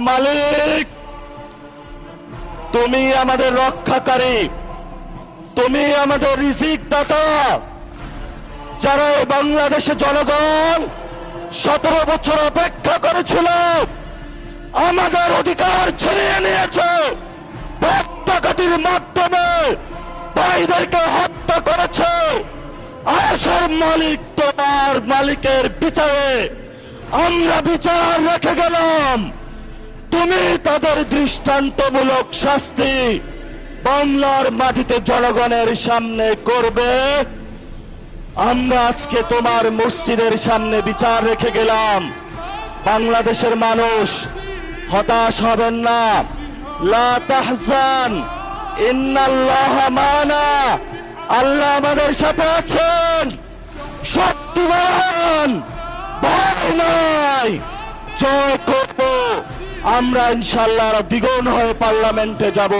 মালিক, তুমি আমাদের রক্ষাকারী, তুমি আমাদের রিজিক দাতা। যারা এই বাংলাদেশের জনগণ 17 বছর অপেক্ষা করেছিল, আমাদের অধিকার ছিনিয়ে নিয়েছে, রক্তঘাতির মাধ্যমে ভাইদেরকে হত্যা করেছে। আয়েশের মালিক তোমার মালিকের বিচারে আমরা বিচার রেখে গেলাম, তুমি তাদের দৃষ্টান্তমূলক শাস্তি বাংলার মাটিতে জনগণের সামনে করবে। আমরা আজকে তোমার মসজিদের সামনে বিচার রেখে গেলাম। বাংলাদেশের মানুষ হতাশ হবেন না, লা তাহজান ইন্নাল্লাহা মানা, আল্লাহ আমাদের সাথে আছেন, শক্তিমান, ভয় নাই, জয় করব আমরা ইনশাআল্লাহ। দ্বিগুণ হয়ে পার্লামেন্টে যাব।